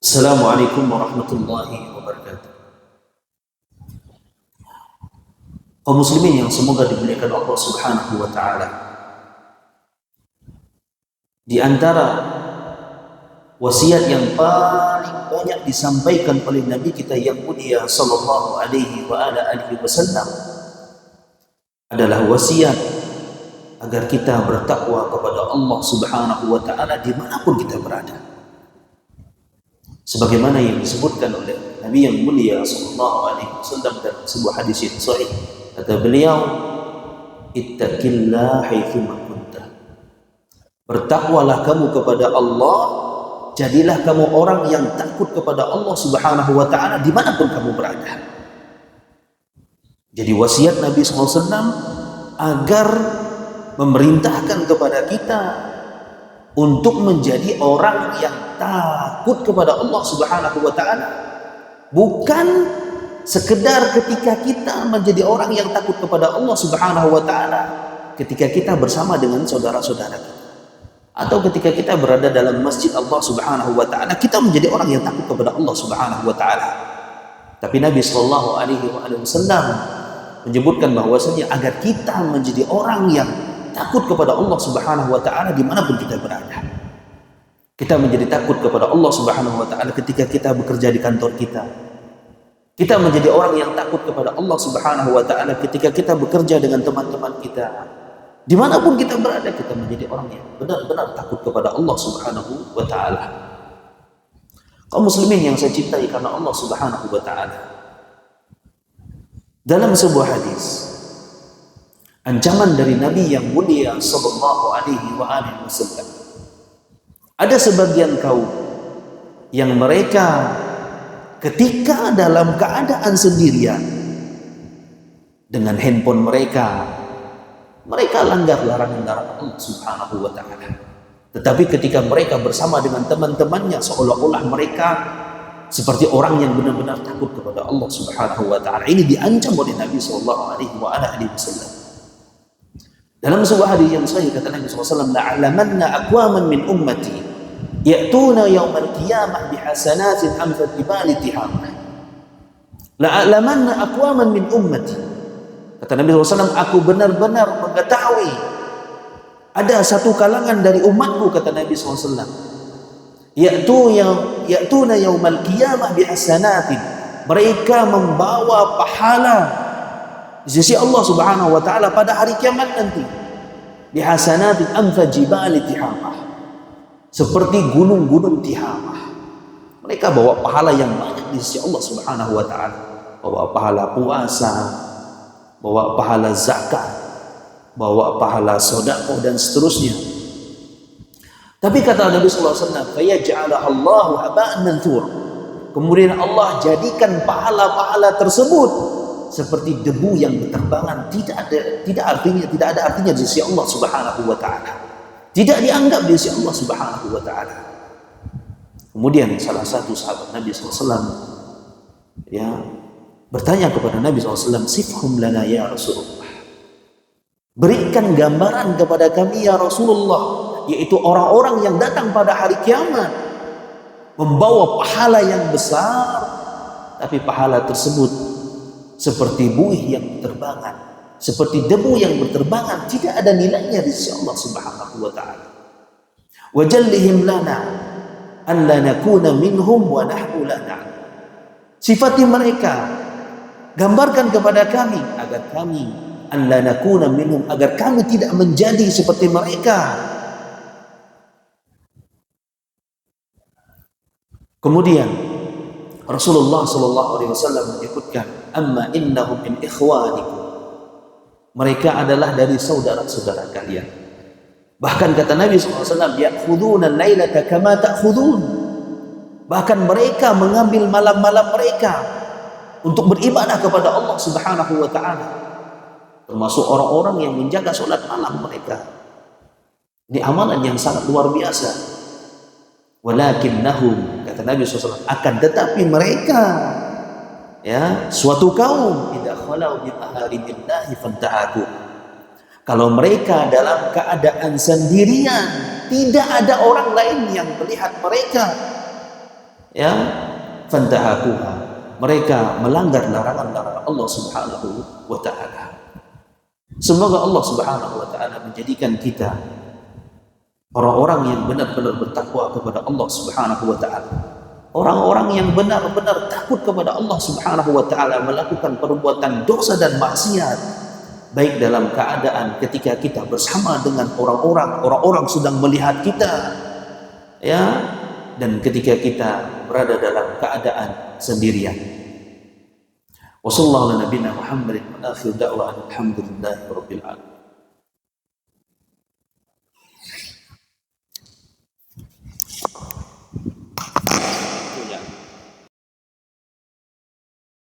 Assalamualaikum warahmatullahi wabarakatuh. Kaum muslimin yang semoga dimuliakan Allah Subhanahu wa taala. Di antara wasiat yang paling banyak disampaikan oleh Nabi kita yang mulia sallallahu alaihi wasallam adalah wasiat agar kita bertakwa kepada Allah Subhanahu wa taala dimanapun kita berada. Sebagaimana yang disebutkan oleh Nabi yang mulia sallallahu alaihi wasallam dalam sebuah hadis yang sahih, kata beliau, ittaqillah haitsu ma kunta. Bertakwalah kamu kepada Allah, jadilah kamu orang yang takut kepada Allah Subhanahu wa taala dimanapun kamu berada. Jadi wasiat Nabi SAW agar memerintahkan kepada kita untuk menjadi orang yang takut kepada Allah Subhanahu wa taala, bukan sekedar ketika kita menjadi orang yang takut kepada Allah Subhanahu wa taala ketika kita bersama dengan saudara-saudara kita, atau ketika kita berada dalam masjid Allah Subhanahu wa taala kita menjadi orang yang takut kepada Allah Subhanahu wa taala. Tapi Nabi sallallahu alaihi wasallam menyebutkan bahwasanya agar kita menjadi orang yang takut kepada Allah Subhanahu wa taala dimanapun kita berada. Kita menjadi takut kepada Allah Subhanahu wa taala ketika kita bekerja di kantor kita. Kita menjadi orang yang takut kepada Allah Subhanahu wa taala ketika kita bekerja dengan teman-teman kita. Dimanapun kita berada, kita menjadi orang yang benar-benar takut kepada Allah Subhanahu wa taala. Kaum muslimin yang saya cintai karena Allah Subhanahu wa taala, dalam sebuah hadis, ancaman dari Nabi yang mulia sallallahu alaihi wasallam, ada sebagian kaum yang mereka ketika dalam keadaan sendirian dengan handphone mereka langgar larangan-larangan Allah Subhanahu wa taala. Tetapi ketika mereka bersama dengan teman-temannya, seolah-olah mereka seperti orang yang benar-benar takut kepada Allah Subhanahu wa taala. Ini diancam oleh Nabi sallallahu alaihi wasallam. Dalam sebuah hadis yang sahih kata Nabi SAW, la'alamanna aqwaman min ummati ya'tuna yawmal qiyamah bihasanatin amsal jibali tihamah. La'alamanna aqwaman min ummati. Kata Nabi SAW, aku benar-benar mengetahui ada satu kalangan dari umatku, kata Nabi SAW, ya'tuna yawmal qiyamah bihasanatin. Mereka membawa pahala di sisi Allah Subhanahu wa taala pada hari kiamat nanti, di hasanatin amsal jibali tihamah, seperti gunung-gunung Tihamah. Mereka bawa pahala yang banyak di sisi Allah Subhanahu wa taala, bawa pahala puasa, bawa pahala zakat, bawa pahala sedekah dan seterusnya. Tapi kata Nabi sallallahu alaihi wasallam, fayaj'ala Allahu haba'an manthura. Kemudian Allah jadikan pahala-pahala tersebut seperti debu yang berterbangan, tidak ada artinya di sisi Allah Subhanahu wa taala. Tidak dianggap di sisi Allah Subhanahu wa taala. Kemudian salah satu sahabat Nabi SAW bertanya kepada Nabi SAW, sifhum lana ya Rasulullah. Berikan gambaran kepada kami ya Rasulullah, yaitu orang-orang yang datang pada hari kiamat membawa pahala yang besar, tapi pahala tersebut seperti buih yang berterbangan, seperti debu yang berterbangan, tidak ada nilainya di sisi Allah Subhanahu wa taala. Wajallihim lana an la nakuna minhum wa nahnu la na'lam. Sifati mereka, gambarkan kepada kami agar kami an la nakuna minhum, agar kami tidak menjadi seperti mereka. Kemudian Rasulullah sallallahu alaihi wasallam menyebutkan, amma innahum min ikhwanikum. Mereka adalah dari saudara-saudara kalian. Bahkan kata Nabi SAW, ya'khuduna al-lailata kama ta'khudun. Bahkan mereka mengambil malam-malam mereka untuk beribadah kepada Allah Subhanahu wa taala. Termasuk orang-orang yang menjaga salat malam mereka. Ini amalan yang sangat luar biasa. Walakinnahum, kata Nabi SAW, akan tetapi mereka suatu kaum idza khalau bi aharibillahi fantahaku. Kalau mereka dalam keadaan sendirian, tidak ada orang lain yang melihat mereka, ya, fantahakuha, mereka melanggar larangan-larangan Allah Subhanahu wa taala. Semoga Allah Subhanahu wa taala menjadikan kita orang-orang yang benar-benar bertakwa kepada Allah Subhanahu wa taala. Orang-orang yang benar-benar takut kepada Allah Subhanahu wa taala, melakukan perbuatan dosa dan maksiat baik dalam keadaan ketika kita bersama dengan orang-orang sedang melihat kita, ya, dan ketika kita berada dalam keadaan sendirian. Wassallallahu ala nabiyina Muhammadin wa akhir da'wa alhamdulillahi rabbil alamin.